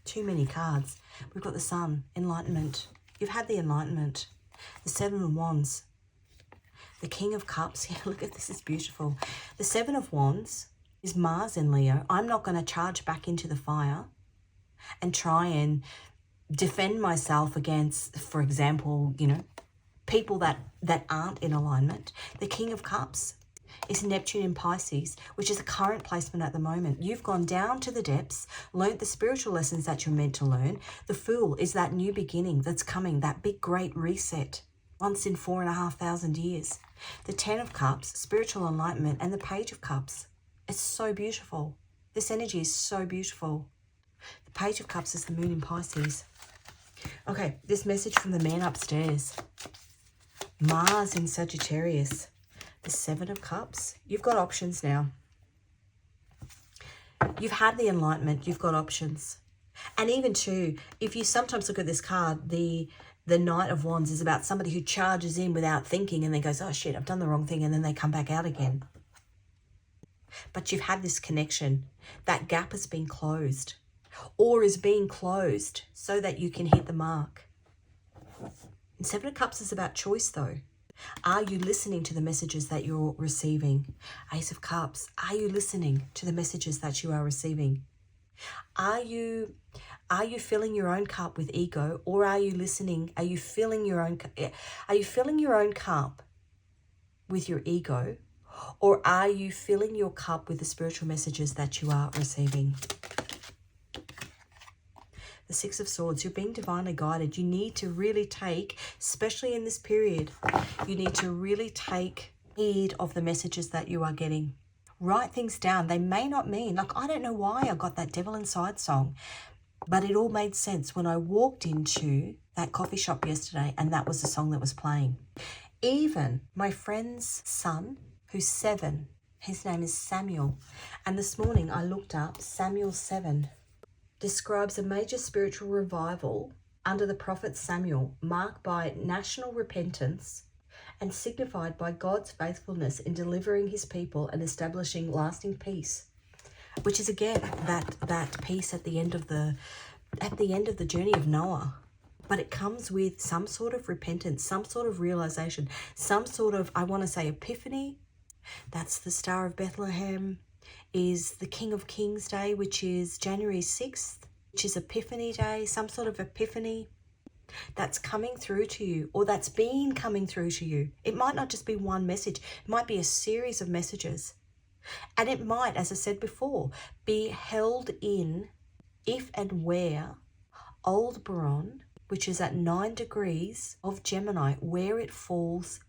Too many cards. We've got the Sun, enlightenment. You've had the enlightenment. The Seven of Wands. The King of Cups. Yeah, look at this, is beautiful. The Seven of Wands is Mars in Leo. I'm not going to charge back into the fire and try and defend myself against, for example, people that aren't in alignment. The King of Cups is Neptune in Pisces, which is a current placement at the moment. You've gone down to the depths, learned the spiritual lessons that you're meant to learn. The Fool is that new beginning that's coming, that big great reset, once in 4,500 years. The Ten of Cups, spiritual enlightenment, and the Page of Cups. It's so beautiful. This energy is so beautiful. The Page of Cups is the Moon in Pisces. Okay, this message from the man upstairs. Mars in Sagittarius. The Seven of Cups. You've got options now. You've had the enlightenment. You've got options. And even too, if you sometimes look at this card, the Knight of Wands is about somebody who charges in without thinking and then goes, oh shit, I've done the wrong thing, and then they come back out again. But you've had this connection. That gap has been closed, or is being closed, so that you can hit the mark. And Seven of Cups is about choice though. Are you listening to the messages that you're receiving? Ace of Cups, are you listening to the messages that you are receiving? Are you filling your own cup with ego, or are you listening? Are you filling your own cup with your ego, or are you filling your cup with the spiritual messages that you are receiving? The Six of Swords, you're being divinely guided. You need to really take, especially in this period, you need to really take heed of the messages that you are getting. Write things down. They may not mean, like, I don't know why I got that Devil Inside song, but it all made sense when I walked into that coffee shop yesterday and that was the song that was playing. Even my friend's son, who's 7, his name is Samuel, and this morning I looked up Samuel 7. Describes a major spiritual revival under the prophet Samuel, marked by national repentance and signified by God's faithfulness in delivering his people and establishing lasting peace. which is again that piece at the end of the journey of Noah. But it comes with some sort of repentance, some sort of realization, some sort of, I want to say, epiphany. That's the Star of Bethlehem, is the King of Kings Day, which is January 6th, which is Epiphany Day, some sort of epiphany that's coming through to you, or that's been coming through to you. It might not just be one message. It might be a series of messages. And it might, as I said before, be held in if and where Aldebaran, which is at 9 degrees of Gemini, where it falls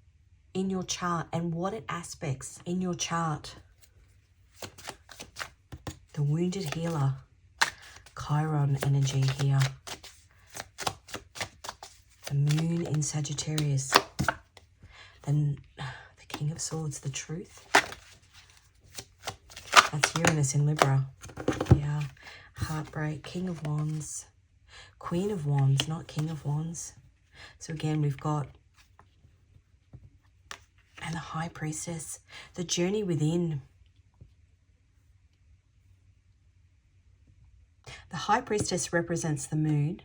in your chart and what it aspects in your chart. The wounded healer, Chiron energy here. The moon in Sagittarius. Then the King of Swords, the truth. That's Uranus in Libra. Yeah. Heartbreak, King of Wands. Queen of Wands, not King of Wands. So again, we've got, and the High Priestess, the journey within. The High Priestess represents the moon.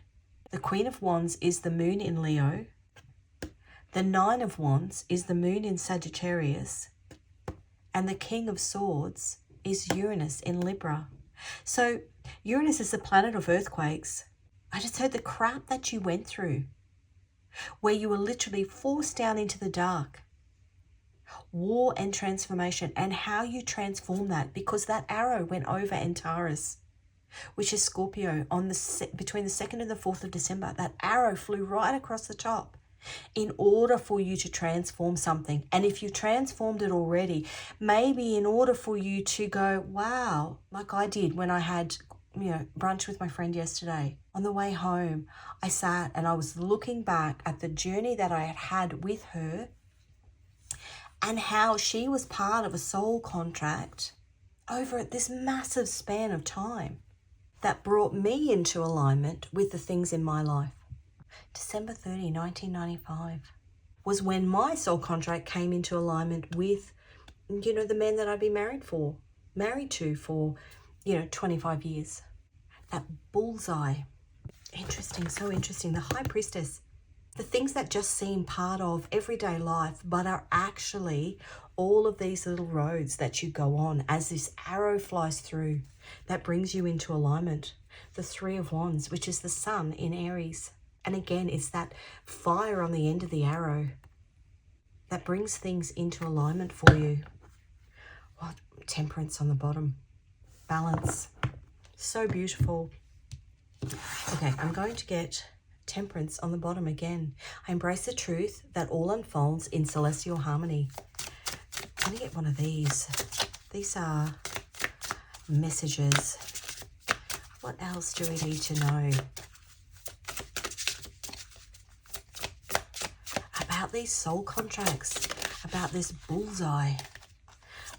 The Queen of Wands is the moon in Leo. The Nine of Wands is the moon in Sagittarius. And the King of Swords is Uranus in Libra. So Uranus is the planet of earthquakes. I just heard the crap that you went through, where you were literally forced down into the dark. War and transformation, and how you transform that, because that arrow went over Antares, which is Scorpio, on between the 2nd and the 4th of December. That arrow flew right across the top in order for you to transform something. And if you transformed it already, maybe in order for you to go, wow, like I did when I had, brunch with my friend yesterday. On the way home, I sat and I was looking back at the journey that I had had with her and how she was part of a soul contract over this massive span of time that brought me into alignment with the things in my life. December 30, 1995 was when my soul contract came into alignment with, the man that I'd been married to for, 25 years. That bullseye. Interesting, so interesting. The High Priestess. The things that just seem part of everyday life, but are actually all of these little roads that you go on as this arrow flies through that brings you into alignment. The Three of Wands, which is the Sun in Aries. And again, it's that fire on the end of the arrow that brings things into alignment for you. What? Temperance on the bottom. Balance. So beautiful. Okay, I'm going to get Temperance on the bottom again. I embrace the truth that all unfolds in celestial harmony. I'm going to get one of these. These are messages. What else do we need to know about these soul contracts, about this bullseye?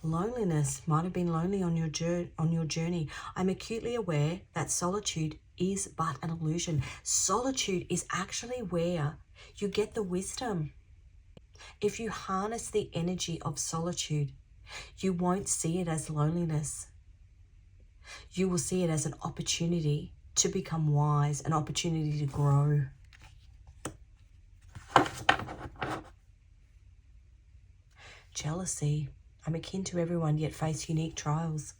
Loneliness. Might have been lonely on your journey. I'm acutely aware that solitude is but an illusion. Solitude is actually where you get the wisdom. If you harness the energy of solitude, you won't see it as loneliness. You will see it as an opportunity to become wise, an opportunity to grow. Jealousy. I'm akin to everyone, yet face unique trials.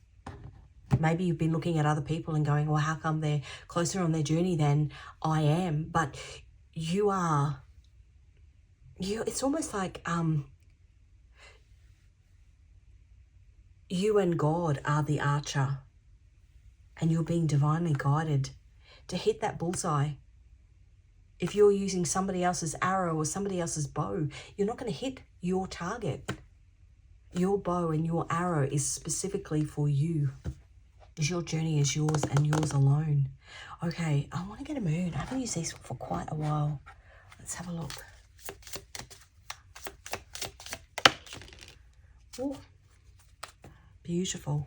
Maybe you've been looking at other people and going, well, how come they're closer on their journey than I am? But you are. It's almost like you and God are the archer, and you're being divinely guided to hit that bullseye. If you're using somebody else's arrow or somebody else's bow, you're not going to hit your target. Your bow and your arrow is specifically for you. Your journey is yours and yours alone. Okay, I want to get a moon. I haven't used these for quite a while. Let's have a look. Oh, beautiful.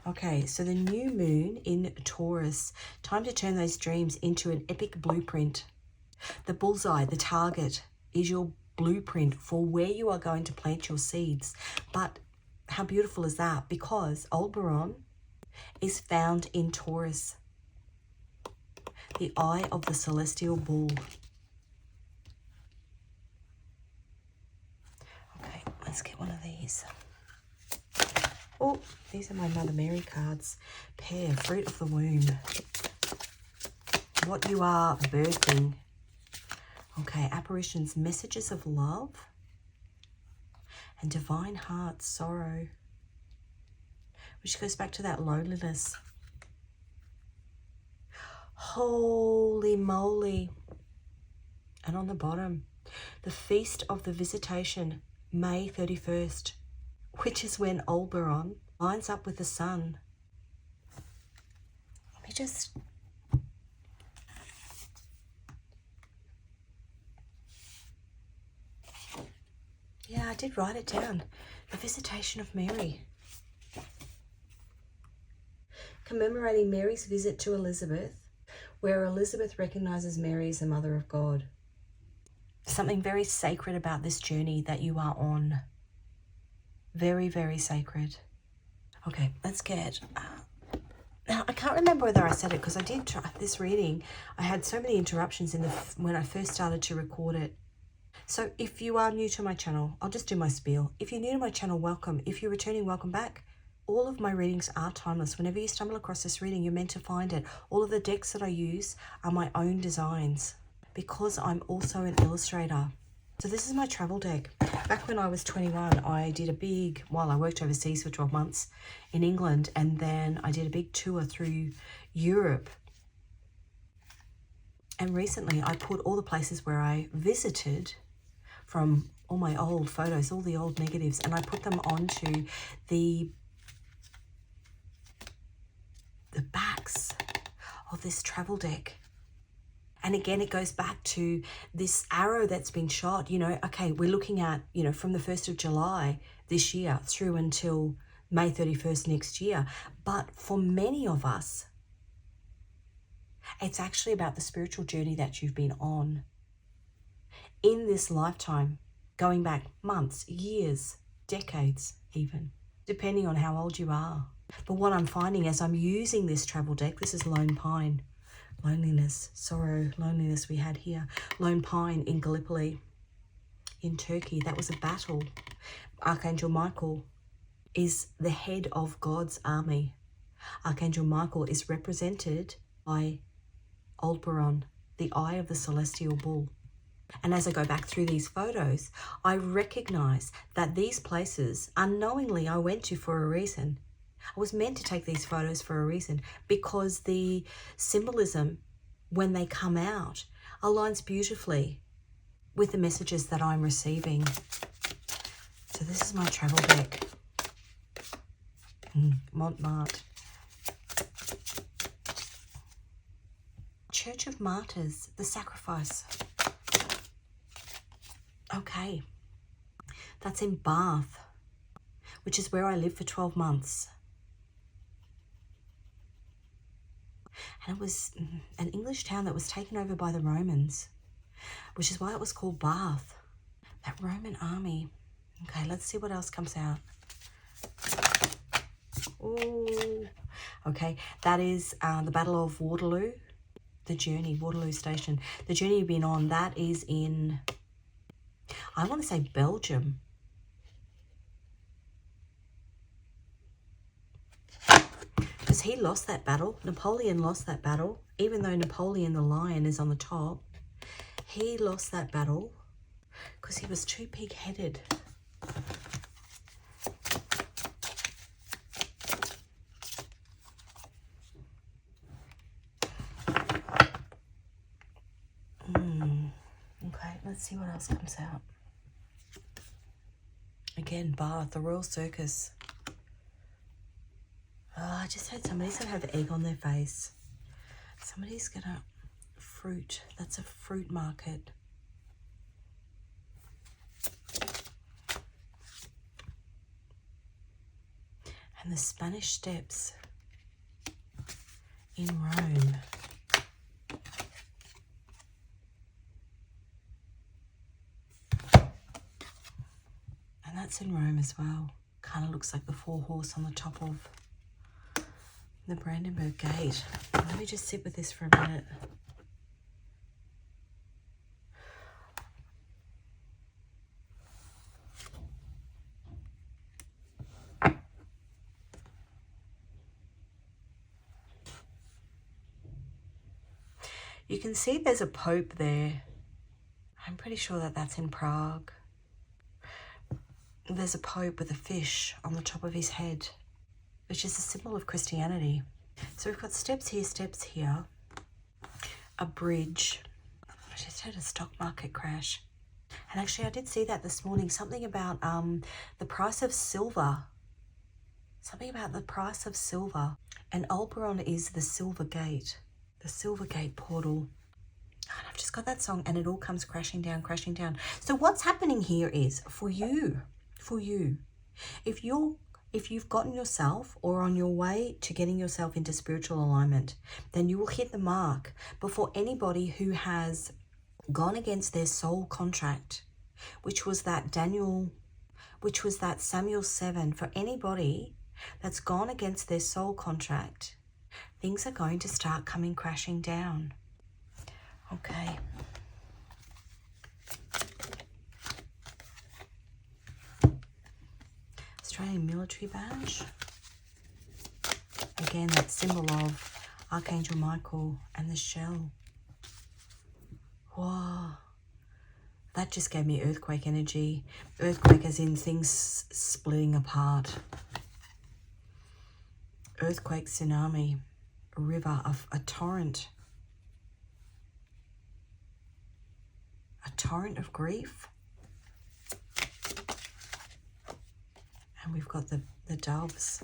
Okay, so the new moon in Taurus. Time to turn those dreams into an epic blueprint. The bullseye, the target, is your blueprint for where you are going to plant your seeds. But How beautiful is that? Because Aldebaran is found in Taurus, the eye of the celestial bull. Okay, let's get one of these. Oh, these are my Mother Mary cards. Pear, fruit of the womb. What you are birthing. Okay, apparitions, messages of love. And divine heart, sorrow. Which goes back to that loneliness. Holy moly. And on the bottom, the feast of the visitation, May 31st, which is when Aldebaran lines up with the sun. Let me just... Yeah, I did write it down. The visitation of Mary. Commemorating Mary's visit to Elizabeth, where Elizabeth recognizes Mary as the Mother of God. Something very sacred about this journey that you are on. Very, very sacred. Okay, let's get... now, I can't remember whether I said it because I did try this reading. I had so many interruptions when I first started to record it. So if you are new to my channel, I'll just do my spiel. If you're new to my channel, welcome. If you're returning, welcome back. All of my readings are timeless. Whenever you stumble across this reading, you're meant to find it. All of the decks that I use are my own designs because I'm also an illustrator. So this is my travel deck. Back when I was 21, I did a big, while I worked overseas for 12 months in England, and then I did a big tour through Europe. And recently I put all the places where I visited from all my old photos, all the old negatives, and I put them onto the backs of this travel deck. And again, it goes back to this arrow that's been shot, you know, okay, we're looking at, you know, from the 1st of July this year through until May 31st next year. But for many of us, it's actually about the spiritual journey that you've been on in this lifetime, going back months, years, decades even, depending on how old you are. But what I'm finding as I'm using this travel deck, this is Lone Pine, loneliness, sorrow, loneliness we had here. Lone Pine in Gallipoli, in Turkey, that was a battle. Archangel Michael is the head of God's army. Archangel Michael is represented by Aldebaran, the eye of the celestial bull. And as I go back through these photos, I recognize that these places, unknowingly, I went to for a reason. I was meant to take these photos for a reason because the symbolism, when they come out, aligns beautifully with the messages that I'm receiving. So this is my travel deck. Montmartre. Church of Martyrs, the sacrifice. Okay, that's in Bath, which is where I lived for 12 months. And it was an English town that was taken over by the Romans, which is why it was called Bath. That Roman army. Okay, let's see what else comes out. Ooh. Okay, that is the Battle of Waterloo, the journey, Waterloo Station. The journey you've been on, that is in, I want to say Belgium. Because he lost that battle. Napoleon lost that battle. Even though Napoleon the lion is on the top, he lost that battle because he was too pig-headed. Okay, let's see what else comes out. Again, Bath, the Royal Circus. Oh, I just heard somebody's going to have egg on their face. Somebody's going to... Fruit. That's a fruit market. And the Spanish Steps in Rome. And that's in Rome as well. Kind of looks like the 4-horse on the top of the Brandenburg Gate. Let me just sit with this for a minute. You can see there's a Pope there. I'm pretty sure that that's in Prague. There's a Pope with a fish on the top of his head, which is a symbol of Christianity. So we've got steps here, a bridge. I just had a stock market crash. And actually I did see that this morning, something about the price of silver. Something about the price of silver. And Aldebaran is the Silver Gate portal. And I've just got that song and it all comes crashing down. So what's happening here is for you, if you've gotten yourself or on your way to getting yourself into spiritual alignment, then you will hit the mark before anybody who has gone against their soul contract, which was that Samuel 7. For anybody that's gone against their soul contract, things are going to start coming crashing down. Okay. Australian military badge. Again, that symbol of Archangel Michael and the shell. Wow. That just gave me earthquake energy. Earthquake as in things splitting apart. Earthquake, tsunami, a river, a torrent. A torrent of grief. And we've got the doves.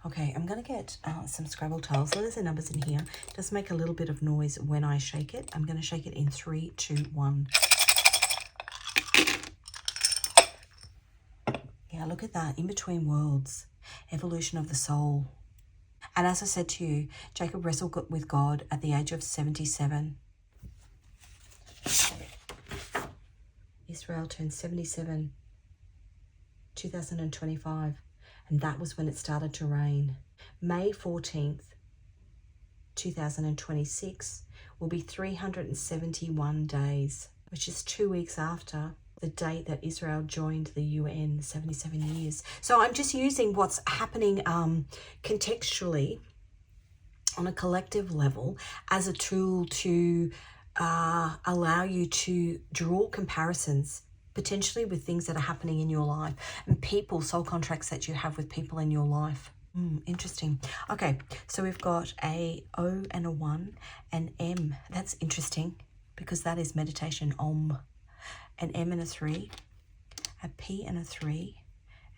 Okay, I'm going to get some Scrabble tiles. So there's the numbers in here. Just make a little bit of noise when I shake it. I'm going to shake it in 3, 2, 1. Yeah, look at that. In between worlds. Evolution of the soul. And as I said to you, Jacob wrestled with God at the age of 77. Israel turned 77, 2025. And that was when it started to rain. May 14th, 2026 will be 371 days, which is 2 weeks after the date that Israel joined the UN, 77 years. So I'm just using what's happening contextually on a collective level as a tool to allow you to draw comparisons potentially with things that are happening in your life and people, soul contracts that you have with people in your life. Interesting. Okay, so we've got a O and a 1, an M. That's interesting because that is meditation, Om. An M and a 3, a P and a 3,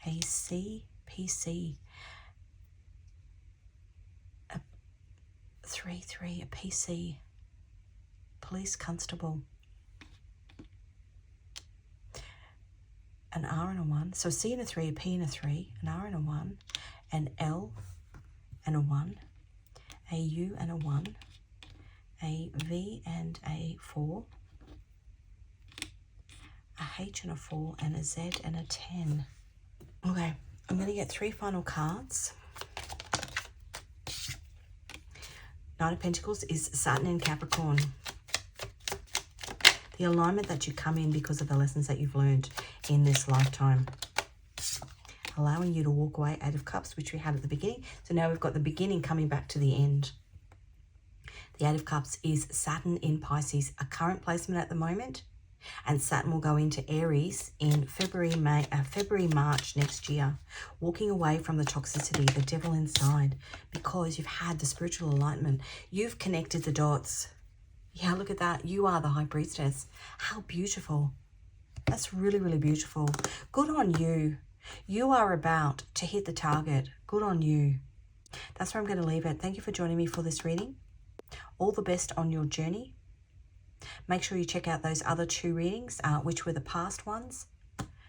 a C, PC, a 3, 3, a PC, police constable, an R and a 1, so C and a 3, a P and a 3, an R and a 1, an L and a 1, a U and a 1, a V and a 4, a H and a 4, and a Z and a 10. Okay, I'm going to get 3 final cards. Knight of Pentacles is Saturn in Capricorn. The alignment that you come in because of the lessons that you've learned in this lifetime. Allowing you to walk away. 8 of Cups, which we had at the beginning. So now we've got the beginning coming back to the end. The 8 of Cups is Saturn in Pisces, a current placement at the moment. And Saturn will go into Aries in February, March next year. Walking away from the toxicity, the devil inside, because you've had the spiritual enlightenment. You've connected the dots. Yeah, look at that. You are the High Priestess. How beautiful. That's really, really beautiful. Good on you. You are about to hit the target. Good on you. That's where I'm going to leave it. Thank you for joining me for this reading. All the best on your journey. Make sure you check out those other 2 readings, which were the past ones,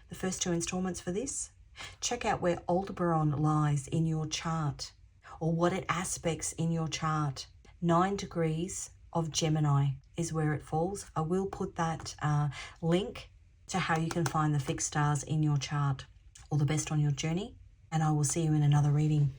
the first 2 installments for this. Check out where Aldebaran lies in your chart or what it aspects in your chart. 9 degrees of Gemini is where it falls. I will put that link to how you can find the fixed stars in your chart. All the best on your journey, and I will see you in another reading.